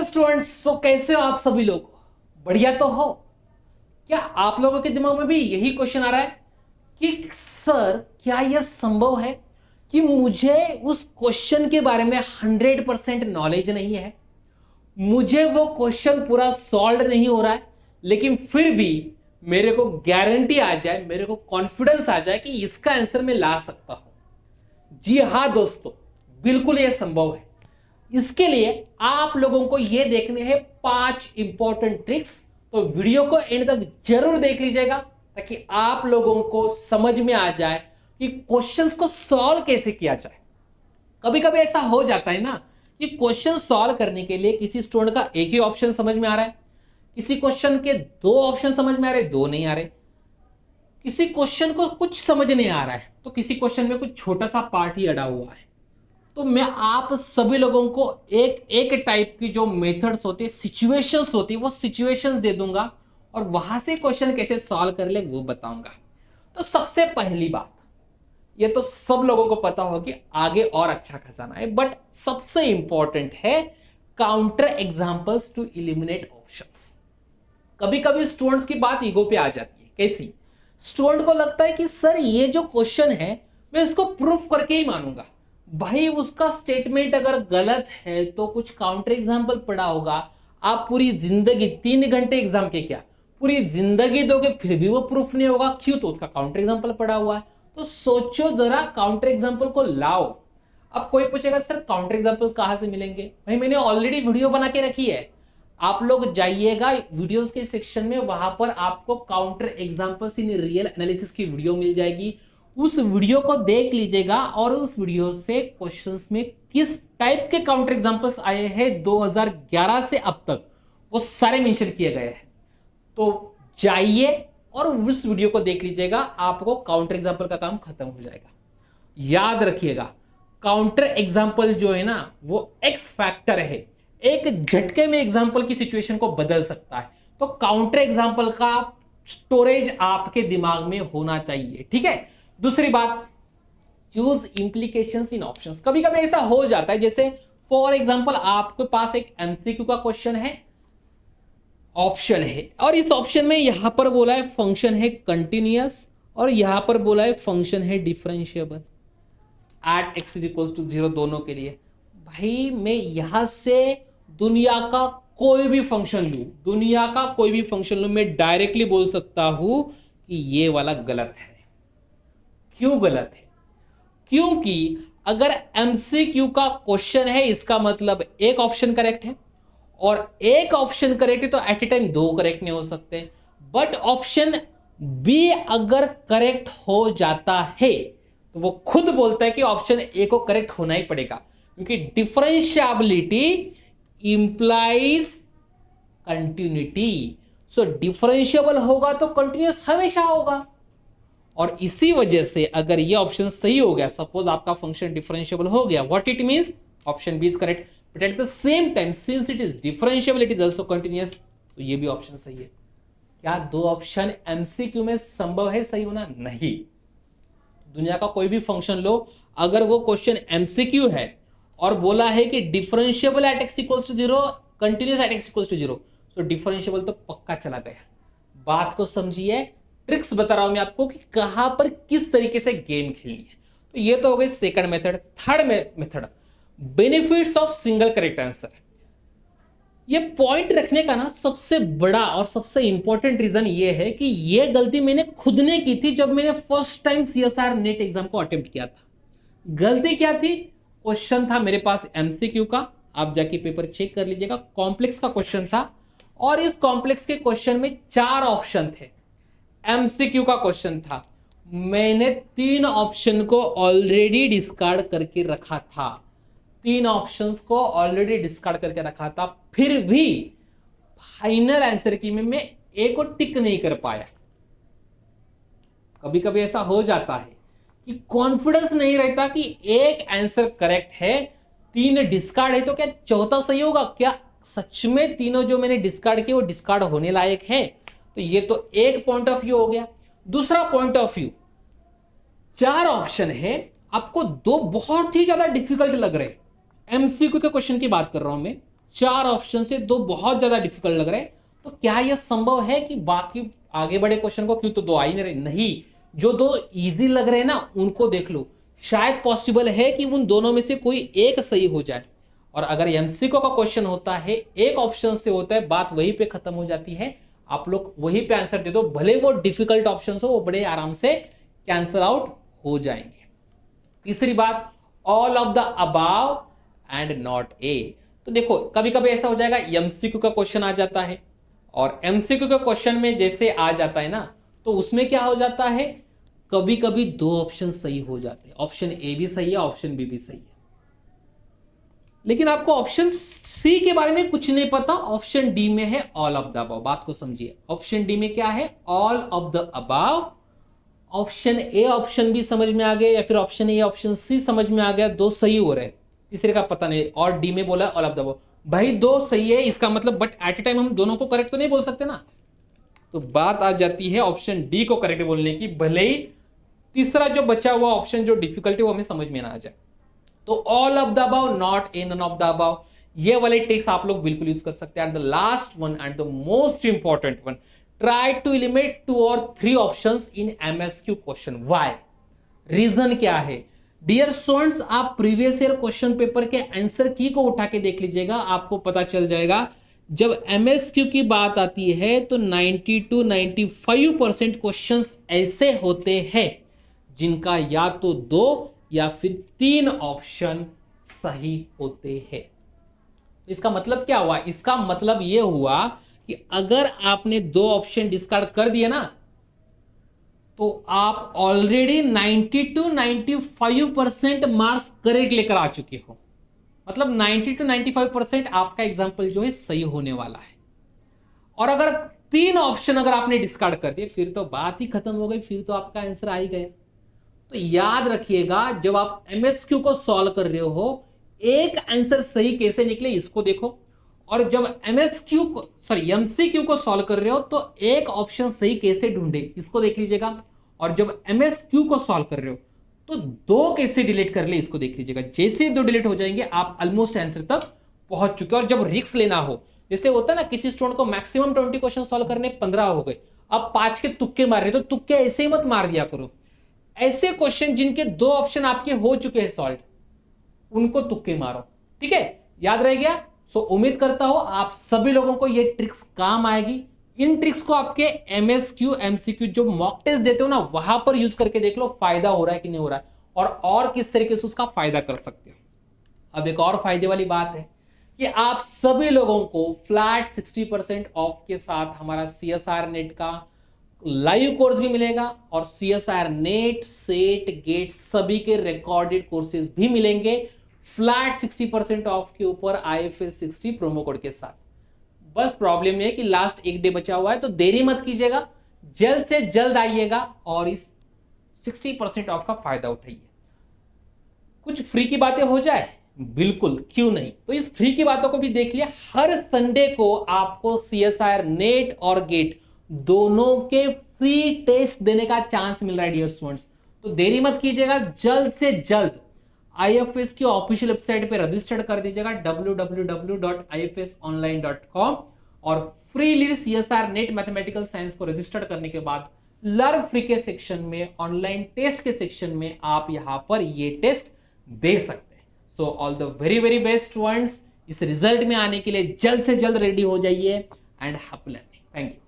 Students, सो कैसे हो आप सभी लोग? बढ़िया तो हो? क्या आप लोगों के दिमाग में भी यही क्वेश्चन आ रहा है कि सर क्या यह संभव है कि मुझे उस क्वेश्चन के बारे में 100% नॉलेज नहीं है, मुझे वो क्वेश्चन पूरा सॉल्व नहीं हो रहा है, लेकिन फिर भी मेरे को गारंटी आ जाए, मेरे को कॉन्फिडेंस आ जाए कि इसका आंसर मैं ला सकता हूं? जी हाँ दोस्तों, बिल्कुल यह संभव है। इसके लिए आप लोगों को यह देखने हैं 5 इंपॉर्टेंट ट्रिक्स। तो वीडियो को एंड तक जरूर देख लीजिएगा ताकि आप लोगों को समझ में आ जाए कि क्वेश्चंस को सॉल्व कैसे किया जाए। कभी कभी ऐसा हो जाता है ना कि क्वेश्चन सॉल्व करने के लिए किसी स्टूडेंट का एक ही ऑप्शन समझ में आ रहा है, किसी क्वेश्चन के 2 ऑप्शन समझ में आ रहे, 2 नहीं आ रहे, किसी क्वेश्चन को कुछ समझ नहीं आ रहा है, तो किसी क्वेश्चन में कुछ छोटा सा पार्ट ही अड़ा हुआ है। तो मैं आप सभी लोगों को एक एक टाइप की जो मेथड्स होती है, सिचुएशंस होती है, वो सिचुएशंस दे दूंगा और वहां से क्वेश्चन कैसे सॉल्व कर ले वो बताऊंगा। तो सबसे पहली बात, ये तो सब लोगों को पता हो कि आगे और अच्छा खजाना है, बट सबसे इंपॉर्टेंट है counter examples to eliminate options. कभी कभी स्टूडेंट्स की बात ईगो पे आ जाती है। कैसी? स्टूडेंट को लगता है कि सर ये जो क्वेश्चन है मैं इसको प्रूफ करके ही मानूंगा। भाई उसका स्टेटमेंट अगर गलत है तो कुछ काउंटर एग्जाम्पल पड़ा होगा। आप पूरी जिंदगी 3 घंटे एग्जाम के क्या पूरी जिंदगी दोगे फिर भी वो प्रूफ नहीं होगा। क्यों? तो उसका काउंटर एग्जाम्पल पड़ा हुआ है। तो सोचो जरा, काउंटर एग्जाम्पल को लाओ। अब कोई पूछेगा सर काउंटर एग्जाम्पल्स कहां से मिलेंगे? भाई मैंने ऑलरेडी वीडियो बना के रखी है, आप लोग जाइएगा वीडियोस के सेक्शन में, वहां पर आपको counter examples in real analysis की वीडियो मिल जाएगी। उस वीडियो को देख लीजिएगा और उस वीडियो से क्वेश्चंस में किस टाइप के काउंटर एग्जांपल्स आए हैं 2011 से अब तक वो सारे मेंशन किए गए हैं। तो जाइए और उस वीडियो को देख लीजिएगा, आपको काउंटर एग्जांपल का काम खत्म हो जाएगा। याद रखिएगा, काउंटर एग्जांपल जो है ना वो एक्स फैक्टर है, एक झटके में एग्जांपल की सिचुएशन को बदल सकता है। तो काउंटर एग्जांपल का स्टोरेज आपके दिमाग में होना चाहिए, ठीक है। दूसरी बात, यूज इंप्लीकेशंस इन ऑप्शंस। कभी कभी ऐसा हो जाता है, जैसे फॉर एग्जांपल आपके पास एक एमसीक्यू का क्वेश्चन है, ऑप्शन है, और इस ऑप्शन में यहां पर बोला है फंक्शन है कंटिन्यूअस और यहां पर बोला है फंक्शन है differentiable at x equals to 0 दोनों के लिए। भाई मैं यहां से दुनिया का कोई भी फंक्शन लूं, दुनिया का कोई भी फंक्शन लूं, मैं डायरेक्टली बोल सकता हूं कि ये वाला गलत है। क्यों गलत है? क्योंकि अगर एमसीक्यू का क्वेश्चन है इसका मतलब एक ऑप्शन करेक्ट है, और एक ऑप्शन करेक्ट है तो एट ए टाइम 2 करेक्ट नहीं हो सकते। बट ऑप्शन बी अगर करेक्ट हो जाता है तो वो खुद बोलता है कि ऑप्शन ए को करेक्ट होना ही पड़ेगा, क्योंकि डिफरेंशिएबिलिटी इंप्लाइज कंटिन्यूटी। सो डिफरेंशिएबल होगा तो कंटिन्यूअस हमेशा होगा, और इसी वजह से अगर ये ऑप्शन सही हो गया, सपोज आपका फंक्शन डिफरेंशिएबल हो गया, what it means option B is correct, but at the same time since it is differentiable it is also continuous, तो ये भी ऑप्शन सही है। क्या 2 ऑप्शन एमसीक्यू में संभव है सही होना? नहीं। दुनिया का कोई भी फंक्शन लो, अगर वो क्वेश्चन एमसीक्यू है और बोला है कि differentiable at x equals to 0, continuous at x equals to 0, so differentiable तो पक्का चला गया। बात को समझिए, ट्रिक्स बता रहा हूं मैं आपको कि कहां पर किस तरीके से गेम खेलनी है। तो ये तो हो गई second method. Third method, benefits of single correct answer. ये पॉइंट रखने का ना सबसे बड़ा और सबसे इंपॉर्टेंट रीजन ये है कि ये गलती मैंने खुद ने की थी जब मैंने first time CSR net exam को अटेम्प्ट किया था। गलती क्या थी? क्वेश्चन था मेरे पास एमसीक्यू का, आप जाके पेपर चेक कर लीजिएगा, कॉम्प्लेक्स का क्वेश्चन था, और इस कॉम्प्लेक्स के क्वेश्चन में 4 ऑप्शन थे। एमसीक्यू का क्वेश्चन था, मैंने 3 ऑप्शन को ऑलरेडी डिस्कार्ड करके रखा था, 3 ऑप्शंस को ऑलरेडी डिस्कार्ड करके रखा था, फिर भी फाइनल आंसर की में मैं ए को टिक नहीं कर पाया। कभी कभी ऐसा हो जाता है कि कॉन्फिडेंस नहीं रहता कि एक आंसर करेक्ट है, 3 डिस्कार्ड है, तो क्या चौथा सही होगा? क्या सच में तीनों जो मैंने डिस्कार्ड किए वो डिस्कार्ड होने लायक है? तो ये तो एक पॉइंट ऑफ व्यू हो गया। दूसरा पॉइंट ऑफ व्यू, 4 ऑप्शन है, आपको 2 बहुत ही ज्यादा डिफिकल्ट लग रहे, एमसीक्यू के क्वेश्चन की बात कर रहा हूं मैं, 4 ऑप्शन से 2 बहुत ज्यादा डिफिकल्ट लग रहे हैं, तो क्या यह संभव है कि बाकी आगे बड़े क्वेश्चन को, क्यों तो 2 आ ही नहीं रहे, नहीं, जो 2 इजी लग रहे हैं ना उनको देख लो, शायद पॉसिबल है कि उन दोनों में से कोई एक सही हो जाए। और अगर एमसीक्यू का क्वेश्चन होता है, एक ऑप्शन से होता है, बात वहीं पे खत्म हो जाती है, आप लोग वहीं पे आंसर दे दो, भले वो डिफिकल्ट ऑप्शन हो, वो बड़े आराम से कैंसल आउट हो जाएंगे। तीसरी बात, all of the above and not a. तो देखो कभी कभी ऐसा हो जाएगा, एमसीक्यू का क्वेश्चन आ जाता है, और एमसीक्यू का क्वेश्चन में जैसे आ जाता है ना, तो उसमें क्या हो जाता है, कभी कभी 2 ऑप्शन सही हो जाते हैं, ऑप्शन ए भी सही है, ऑप्शन बी भी सही है, लेकिन आपको ऑप्शन सी के बारे में कुछ नहीं पता, ऑप्शन डी में है ऑल ऑफ द अबाव। बात को समझिए, ऑप्शन डी में क्या है, all of the above. Option A option B समझ में आ गया, या फिर ऑप्शन ए ऑप्शन सी समझ में आ गया, 2 सही हो रहे हैं, तीसरे का पता नहीं, और डी में बोला ऑल ऑफ द अबाव। भाई 2 सही है इसका मतलब, बट एट ए टाइम हम दोनों को करेक्ट तो नहीं बोल सकते ना, तो बात आ जाती है ऑप्शन डी को करेक्ट बोलने की, भले ही तीसरा जो बचा हुआ ऑप्शन जो डिफिकल्टी वो हमें समझ में ना आ जाए। तो all of the above, not A, none of the above, ये वाले ट्रिक्स आप लोग बिल्कुल यूज कर सकते हैं। And the last one and the most important one, try to eliminate 2 और 3 options in MSQ question. Why, reason क्या है? डियर स्टूडेंट्स, आप प्रीवियस ईयर क्वेश्चन पेपर के आंसर की को उठा के देख लीजिएगा, आपको पता चल जाएगा। जब एमएसक्यू की बात आती है तो 90 to 95% क्वेश्चंस ऐसे होते हैं जिनका या तो 2 या फिर 3 ऑप्शन सही होते हैं। इसका मतलब क्या हुआ? इसका मतलब यह हुआ कि अगर आपने 2 ऑप्शन डिस्कार्ड कर दिए ना, तो आप ऑलरेडी 90 to 95% मार्क्स करेक्ट लेकर आ चुके हो। मतलब 90 to 95% आपका एग्जाम्पल जो है सही होने वाला है। और अगर 3 ऑप्शन अगर आपने डिस्कार्ड कर दिए, फिर तो बात ही खत्म हो गई, फिर तो आपका आंसर आ ही गया। तो याद रखिएगा, जब आप एमएसक्यू को सॉल्व कर रहे हो, एक आंसर सही कैसे निकले इसको देखो, और जब एमसीक्यू को सॉल्व कर रहे हो तो एक ऑप्शन सही कैसे ढूंढे इसको देख लीजिएगा, और जब एमएसक्यू को सॉल्व कर रहे हो तो 2 कैसे डिलीट कर ले इसको देख लीजिएगा। जैसे 2 डिलीट हो जाएंगे आप ऑलमोस्ट आंसर तक पहुंच चुके हो। और जब रिस्क लेना हो, जैसे होता है ना, किसी स्टूडेंट को मैक्सिमम 20 क्वेश्चन सॉल्व करने 15 हो गए, अब 5 के तुक्के मार रहे, तो तुक्के ऐसे ही मत मार दिया करो। ऐसे क्वेश्चन जिनके 2 ऑप्शन आपके हो चुके हैं सॉल्व, उनको तुक्के मारो, ठीक है? याद रह गया? सो उम्मीद करता हूं आप सभी लोगों को ये ट्रिक्स काम आएगी। इन ट्रिक्स को आपके एमएसक्यू एमसीक्यू जो मॉक टेस्ट देते हो ना, वहां पर यूज करके देख लो फायदा हो रहा है कि नहीं हो रहा है, और किस तरीके से उसका फायदा कर सकते हो। अब एक और फायदे वाली बात है कि आप सभी लोगों को फ्लैट 60% ऑफ के साथ हमारा सीएसआर नेट का लाइव कोर्स भी मिलेगा, और सीएसआर नेट, सेट, गेट सभी के रिकॉर्डेड कोर्सेज भी मिलेंगे फ्लैट 60% ऑफ के ऊपर IFS 60 प्रोमो कोड के साथ। बस प्रॉब्लम है कि लास्ट 1 डे बचा हुआ है, तो देरी मत कीजिएगा, जल्द से जल्द आइएगा और इस 60% ऑफ का फायदा उठाइए। कुछ फ्री की बातें हो जाए, बिल्कुल, क्यों नहीं। तो इस फ्री की बातों को भी देख लिया। हर संडे को आपको सीएसआर नेट और गेट दोनों के फ्री टेस्ट देने का चांस मिल रहा है डियर स्टूडेंट्स। तो देरी मत कीजिएगा, जल्द से जल्द IFS की ऑफिशियल वेबसाइट पे रजिस्टर कर दीजिएगा www.ifsonline.com, और freely CSR net mathematical science को रजिस्टर करने के बाद लर्न फ्री के सेक्शन में, ऑनलाइन टेस्ट के सेक्शन में आप यहां पर ये टेस्ट दे सकते हैं। So all the very very best students, इस रिजल्ट में आने के लिए जल्द से जल्द रेडी हो जाइए and happy learning. Thank you.